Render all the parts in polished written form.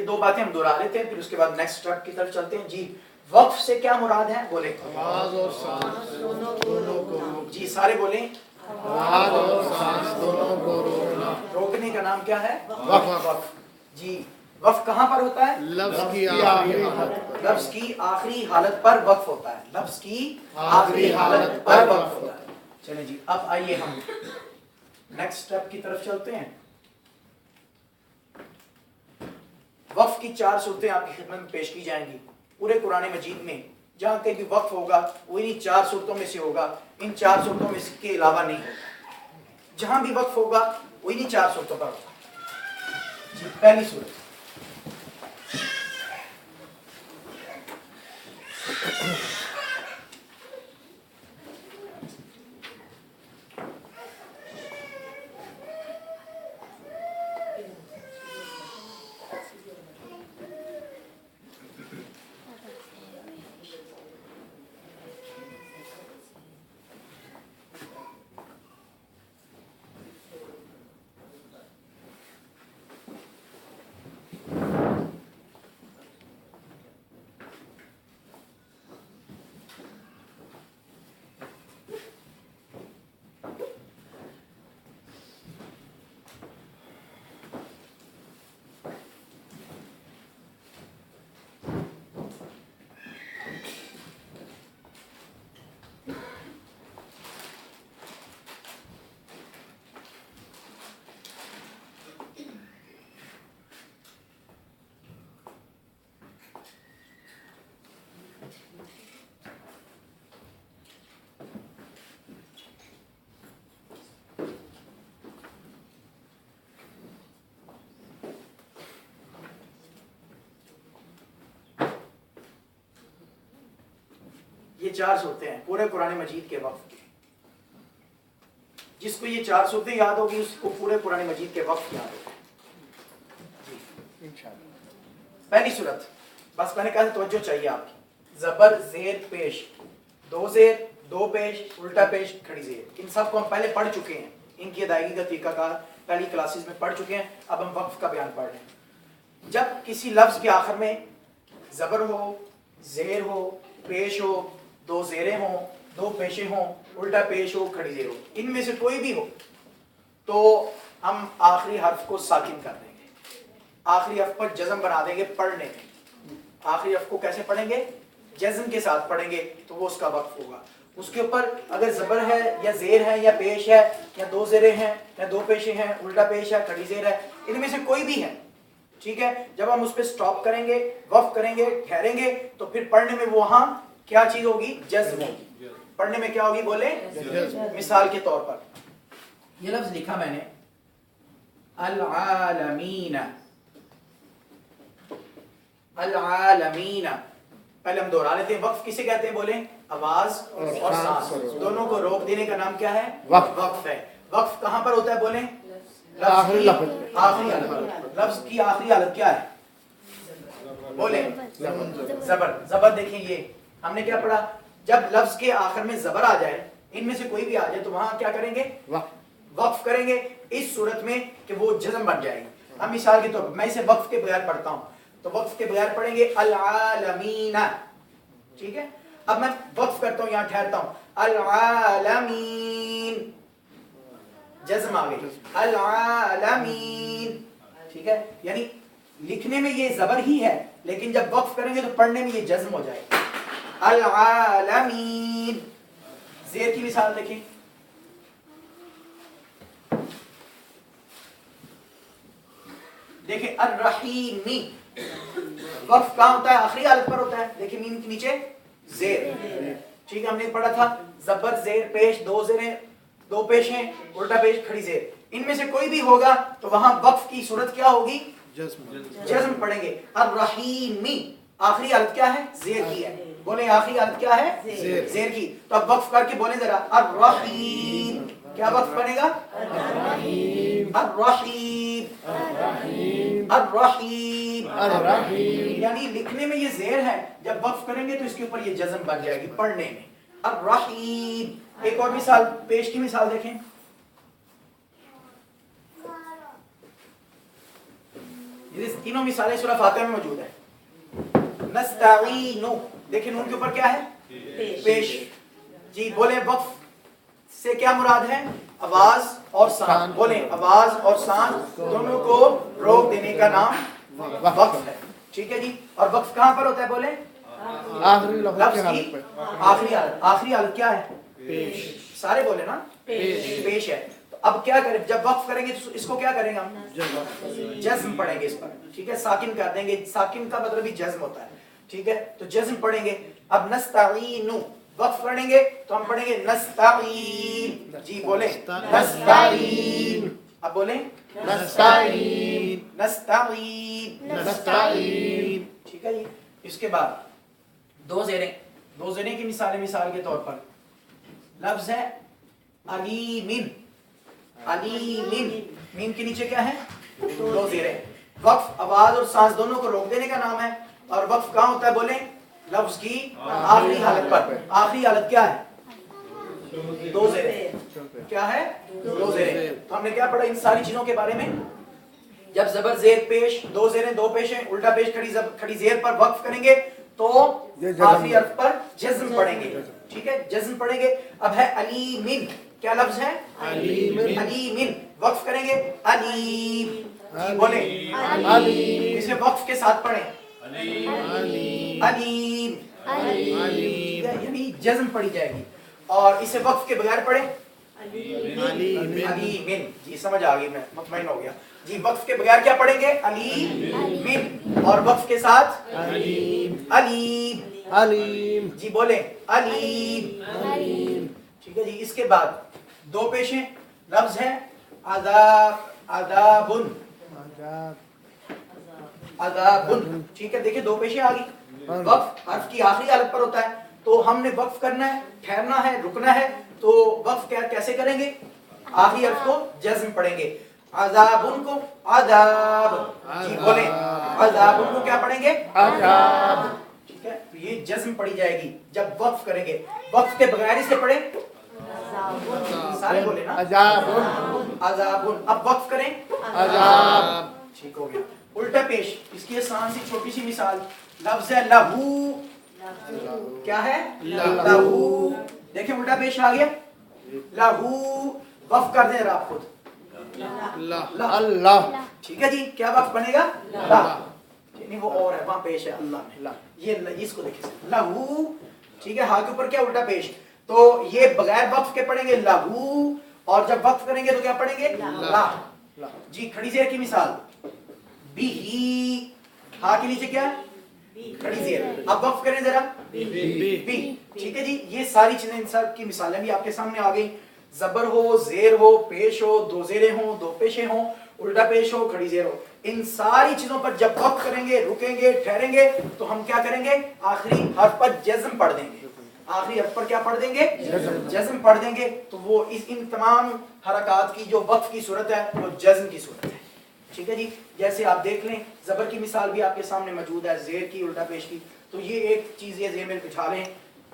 दो बातें हम दोहरा लेते हैं, फिर उसके बाद नेक्स्ट स्टेप की तरफ चलते हैं। जी, वक्फ से क्या मुराद है? बोले आवाज और सांस दोनों को जी, सारे बोलें। आवाज और सांस दोनों को रोकना। रोकने का नाम क्या है? वक्फ। वक्फ। जी, वक्फ कहाँ पर होता है? लफ्ज की आखिरी हालत पर। लफ्ज की आखिरी हालत पर वक्फ होता है। लफ्ज की आखिरी हालत पर वक्फ होता है। चलें जी, अब आइए हम नेक्स्ट स्टेप की तरफ चलते हैं। वक्फ की 4 सूरतें आपकी खिदमत में पेश की जाएंगी। पूरे कुरान मजीद में जहाँ कहीं भी वक्फ होगा वो इन्हीं 4 सूरतों में से होगा, इन 4 सूरतों में के अलावा नहीं होगा। जहाँ भी वक्फ होगा वो इन्हीं 4 सूरतों पर होगा। जी, पहली सूरत ये 4 सूरतें हैं पूरे कुरान मजीद के वक्फ की। जिसको ये 4 सूरतें याद होगी उसको पूरे कुरान मजीद के वक्फ याद होगा। पहली सूरत, बस मैंने कहा तवज्जो चाहिए आपकी। जबर जेर पेश, 2 जेर 2 पेश, उल्टा पेश, खड़ी जेर, इन सब को हम पहले पढ़ चुके हैं। इनकी अदायगी का तरीकाकार पहली क्लासेस में पढ़ चुके हैं। अब हम वक्फ का बयान पढ़ रहे हैं। जब किसी लफ्ज के आखिर में जबर हो, जेर हो, पेश हो, 2 जेरें हों, 2 पेशे हों, उल्टा पेश हो, खड़ी जेर हो, इनमें से कोई भी हो तो हम आखिरी हर्फ को साकिन कर देंगे, आखिरी हर्फ पर जज़म बना देंगे पढ़ने में। आखिरी हर्फ को कैसे पढ़ेंगे? जज़म के साथ पढ़ेंगे तो वो उसका वक्फ होगा। उसके ऊपर अगर जबर है या जेर है या पेश है या 2 जेरें हैं या 2 पेशे हैं, उल्टा पेश है, खड़ी जेर है, इनमें से कोई भी है, ठीक है। जब हम उस पर स्टॉप करेंगे, वक्फ करेंगे, ठहरेंगे, तो फिर पढ़ने में वो वहां क्या चीज होगी? जज्म होगी। पढ़ने में क्या होगी? बोले। मिसाल के तौर पर ये लफ्ज लिखा मैंने, अल-आलमीना, अल-आलमीना। पहले हम दोहरा लेते हैं। वक्फ किसे कहते हैं? बोले। आवाज और सांस दोनों को रोक देने का नाम क्या है? वक्फ है। वक्फ कहां पर होता है? बोले। आखिरी हालत। लफ्ज की आखिरी हालत क्या है? बोले। जबर। जबर देखिए, ये हमने क्या पढ़ा? जब लफ्ज के आखिर में जबर आ जाए, इनमें से कोई भी आ जाए, तो वहां क्या करेंगे? वक्फ करेंगे इस सूरत में कि वो जज़म बन जाएगी। अब मिसाल के तौर पर मैं इसे वक्फ के बगैर पढ़ता हूं, तो वक्फ के बगैर पढ़ेंगे अल-आलमीना, ठीक है। अब मैं वक्फ करता हूं, यहां ठहरता हूं, अल-आलमीन, जज़म आ गई, अल-आलमीन, ठीक है। यानी लिखने में ये जबर ही है, लेकिन जब वक्फ करेंगे तो पढ़ने में ये जज़म हो जाएगा। अल-आलमीन। ज़ेर की मिसाल देखें, देखिए अर्रहीमी। वक्फ कहाँ होता है? आखिरी हालत पर होता है। देखिए मीम के नीचे ज़ेर, ठीक है। हमने पढ़ा था जबर जेर पेश, 2 जेरें 2 पेश हैं, उल्टा पेश, खड़ी जेर, इनमें से कोई भी होगा तो वहां वक्फ की सूरत क्या होगी? जज़्म पढ़ेंगे। अर्रहीमी, आखिरी हालत क्या है? जेर की है। बोले आखिरी हालत क्या है? जेर की। तो अब वक्फ करके बोले जरा, अर्रहीम। क्या वक्फ बनेगा? अर्रहीम, अर्रहीम। यानी लिखने में ये जेर है, जब वक्फ करेंगे तो इसके ऊपर ये जज़म बन जाएगी पढ़ने में, अर्रहीम। एक और मिसाल, पेश की मिसाल देखें, ये तीनों मिसालें सूरह फातिहा में मौजूद है। नस्तईनु, देखिए नून के ऊपर क्या है? पेश। जी बोले वक्फ से क्या मुराद है? आवाज और सांस। बोले आवाज और सांस दोनों को रोक देने का नाम वक्फ है। ठीक है जी। और वक्फ कहाँ पर होता है? बोले आखिरी लफ्ज की आखिरी हालत। आखिरी हालत क्या है? पेश। सारे बोले ना पेश है। तो अब क्या करें? जब वक्फ करेंगे तो इसको क्या करेंगे हम? जज्म पढ़ेंगे इस पर। ठीक है, साकिन कर देंगे। साकिन का मतलब ही जज्म होता है। ठीक है, तो जज्म पढ़ेंगे। अब नस्तईनु वक्फ पढ़ेंगे तो हम पढ़ेंगे नस्तईन। जी बोले नस्तईन। अब बोले नस्तईन नस्तईन नस्तईन। ठीक है जी। इसके बाद दो जेरें की मिसाल के तौर पर लफ्ज है अलीमिन। अलीमिन, मीम के नीचे क्या है? दो जेरें। वक्फ आवाज और सांस दोनों को रोक देने का नाम है। और वक्फ कहाँ होता है? बोले लफ्ज की आखिरी हालत पर। आखिरी हालत क्या है? दो जेरें। क्या है? दो जेरें। तो हमने क्या पढ़ा इन सारी चीजों के बारे में? जब जबर जेर पेश, दो जेरें दो पेशें, उल्टा पेश खड़ी जेर पर वक्फ करेंगे तो आखिरी हर्फ पर जज्म पढ़ेंगे। ठीक है, जज्म पढ़ेंगे। अब है अलीमिन, क्या लफ्ज है? अलीमिन। वक्फ करेंगे अलीम। जी बोले अलीम। इसे वक्फ के साथ पढ़ें अलीम। यानी जज्म पढ़ी जाएगी। और इसे वक्फ के बगैर पढ़ें अलीमिन। जी समझ आ गई, मैं मुतमईन हो गया। जी वक्फ के बगैर क्या पढ़ेंगे? अलीमिन। और वक्फ के साथ अलीम। अलीम। अलीम। जी बोले अलीम। ठीक है जी। इसके बाद दो पेशें लफ्ज है अदाब, अदाबुन, अदाबुन। ठीक है, देखिए दो पेशें आ गई। वक्फ हर्फ की आखिरी हालत पर होता है, तो हमने वक्फ करना है, ठहरना है, रुकना है। तो वक्फ कैसे करेंगे? आखिरी हर्फ को जज्म पढ़ेंगे। अदाबुन को अदाब। जी बोले अदाबुन को क्या पढ़ेंगे? अदाब। ठीक है, तो ये जज्म पढ़ी जाएगी जब वक्फ करेंगे। वक्फ के बगैर इसे पढ़े सारे बोले ना अजाबुन। अजाबुन। अब वक्फ करें अजाब। ठीक हो गया। उल्टा पेश, इसकी आसान सी छोटी सी मिसाल लफ्ज है लहू। क्या है? लहू। देखिए उल्टा पेश आ गया लहू। वक्फ कर दें आप खुद अल्लाह। ठीक है जी। क्या वक्फ बनेगा? ला। नहीं वो और है, वहां पेश है अल्लाह में। ये इसको देखिए लहू। ठीक है, हाथ के ऊपर क्या उल्टा पेश। तो ये बगैर वक्फ के पढ़ेंगे लहू, और जब वक्फ करेंगे तो क्या पढ़ेंगे? ला। जी खड़ी जेर की मिसाल बिही। हा के नीचे क्या है? खड़ी जेर। अब वक्फ करें जरा बी। ठीक है जी। ये सारी चीजें, इन सब की मिसालें भी आपके सामने आ गई। जबर हो, जेर हो, पेश हो, दो जेरें हो, दो पेशें हो, उल्टा पेश हो, खड़ी जेर हो, इन सारी चीजों पर जब वक्फ करेंगे, रुकेंगे, ठहरेंगे, तो हम क्या करेंगे? आखिरी हर्फ पर जज्म पढ़ देंगे। आखिरी हर्फ पर क्या पढ़ देंगे? जज्म पढ़ देंगे। तो वो इन तमाम हरकत की जो वक्फ की सूरत है वो जज्म की सूरत है। ठीक है जी। जैसे आप देख लें, जबर की मिसाल भी आपके सामने मौजूद है, जेर की, उल्टा पेश की। तो ये एक चीज ये जेर में बिठा लें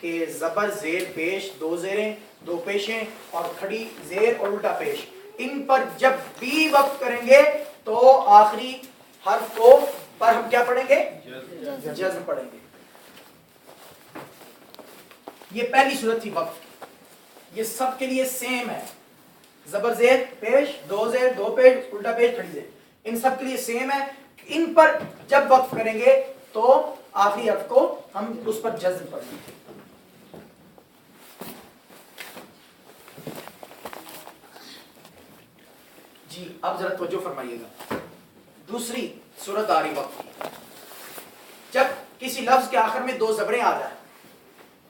कि जबर, जेर, पेश, दो जेरें, दो पेशें और खड़ी जेर और उल्टा पेश, इन पर जब भी वक्फ करेंगे तो आखिरी हर्फ को पर हम क्या पढ़ेंगे? जज्म पढ़ेंगे। ये पहली सूरत थी वक्फ की। ये सब के लिए सेम है। जबर, जेर, पेश, दो जेर, दो पेश, उल्टा पेश, खड़ी जेर, इन सब के लिए सेम है। इन पर जब वक्फ करेंगे तो आखिरी हर्फ को हम उस पर जज्म पढ़ेंगे। जी अब जरा तवज्जो फरमाइएगा। दूसरी सूरत आ रही वक्फ की, जब किसी लफ्ज के आखिर में दो जबरें आ जाए,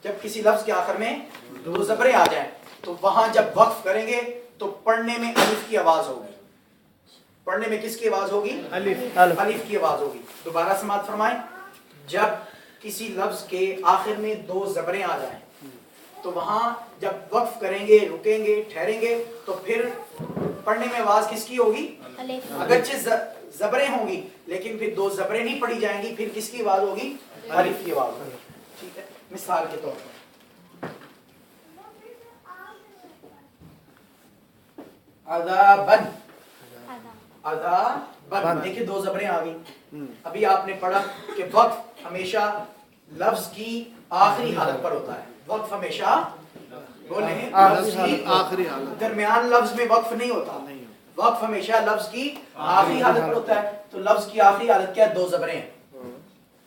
जब किसी लफ्ज के आखिर में दो जबरें आ जाएं, तो वहां जब वक्फ करेंगे तो पढ़ने में अलिफ की आवाज होगी। पढ़ने में किसकी आवाज होगी? अलिफ। अलिफ की आवाज होगी। दोबारा समाअत फरमाएं। जब किसी लफ्ज के आखिर में दो जबरें आ जाएं, तो वहां जब वक्फ करेंगे, रुकेंगे, ठहरेंगे, तो फिर पढ़ने में आवाज किसकी होगी? अगरचे जबरें होंगी, लेकिन फिर दो जबरें नहीं पढ़ी जाएंगी, फिर किसकी आवाज होगी? अलिफ की आवाज होगी। ठीक है, मिसाल के तौर पर अदाबन, अदाबन, बन। देखिए दो जबरें आ गई। अभी आपने पढ़ा कि वक्फ हमेशा लफ्ज की आखिरी हालत पर होता है। वक्फ हमेशा बोले लफ्ज की आखिरी हालत, दरमियान लफ्ज में वक्फ नहीं होता। वक्फ हमेशा लफ्ज की आखिरी हालत पर होता है। तो लफ्ज की आखिरी हालत क्या है? दो जबरें हैं।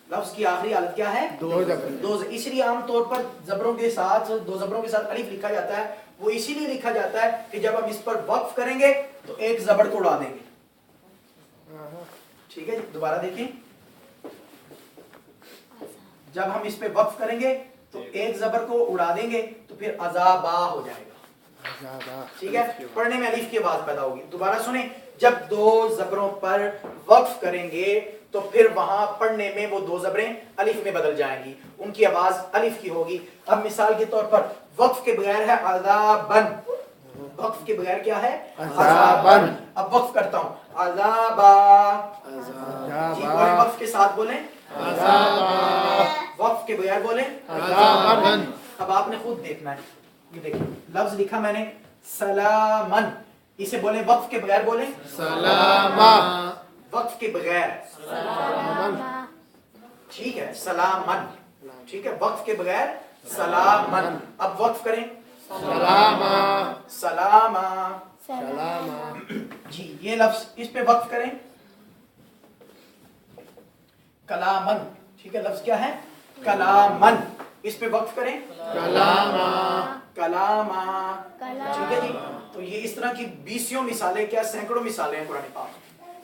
लफ्ज की आखिरी हालत क्या है? दो जबरें। दो। इसलिए आमतौर पर जबरों के साथ, दो जबरों के साथ अलिफ लिखा जाता है। वो इसीलिए लिखा जाता है कि जब हम इस पर वक्फ करेंगे तो एक जबर को उड़ा देंगे। ठीक है जी, दोबारा देखें। जब हम इस पे वक्फ करेंगे तो एक जबर को उड़ा देंगे तो फिर अजाबा हो जाएगा। ठीक है, पढ़ने में अलिफ की आवाज पैदा होगी। दोबारा सुने, जब दो जबरों पर वक्फ करेंगे तो फिर वहां पढ़ने में वो दो जबरें अलिफ में बदल जाएंगी, उनकी आवाज अलिफ की होगी। अब मिसाल के तौर पर वक्फ के बगैर है अज़ाबन। वक्फ के बगैर क्या है? अज़ाबन। अब वक्फ करता हूं, अज़ाबा। जी बोले, वक्फ के साथ बोलें, वक्फ के बगैर बोलें, अज़ाबन। अब आपने खुद देखना है। ये देखिए लफ्ज लिखा मैंने सलामन, इसे बोले वक्फ के बगैर बोलें सलामा। वक्फ के बगैर, ठीक है, सलामन। ठीक है, वक्फ के बगैर सलामन। अब वक्फ करें, सलामा। सलामा। सलामा। जी ये लफ्ज इस पे वक्फ करें, कलामन। ठीक है, लफ्ज क्या है? कलामन। इस पे वक्फ करें, कलामा। कलामा। ठीक है जी। तो ये इस तरह की 20 मिसालें, क्या सैकड़ों मिसालें हैं कुरान पाक,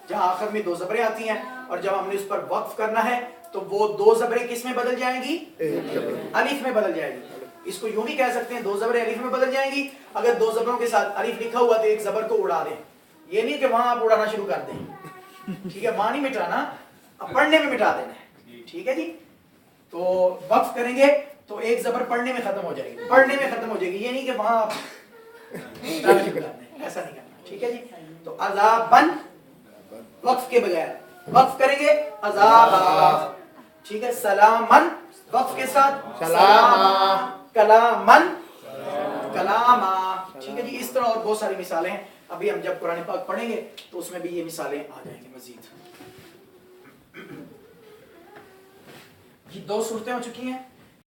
जहां आखिर में दो जबरें आती हैं और जब हमने उस पर वक्फ करना है तो वो दो जबरें किस में बदल जाएंगी? अलिफ में बदल जाएगी। इसको यूं भी कह सकते हैं, दो जबरें अलिफ में बदल जाएंगी। अगर दो जबरों के साथ अलिफ लिखा हुआ तो एक जबर को उड़ा दें। ये नहीं कि वहां आप उड़ाना शुरू कर दें। ठीक है, वहां नहीं मिटाना, अब पढ़ने में मिटा देना है। ठीक है जी। तो वक्फ करेंगे तो एक जबर पढ़ने में खत्म हो जाएगी, पढ़ने में खत्म हो जाएगी। ये नहीं कि वहां आप उड़ाना शुरू कर दें, ऐसा नहीं करना। ठीक है जी। तो अज़ाबन वक्फ के बगैर, वक्फ करेंगे अज़ाबा। ठीक है, सलामन वक्फ के साथ सलामा, कलामन, कलामा। ठीक है जी। इस तरह और बहुत सारी मिसालें हैं। अभी हम जब कुरान पाक पढ़ेंगे तो उसमें भी ये मिसालें आ जाएंगी मजीद। ये दो सूरतें हो चुकी हैं।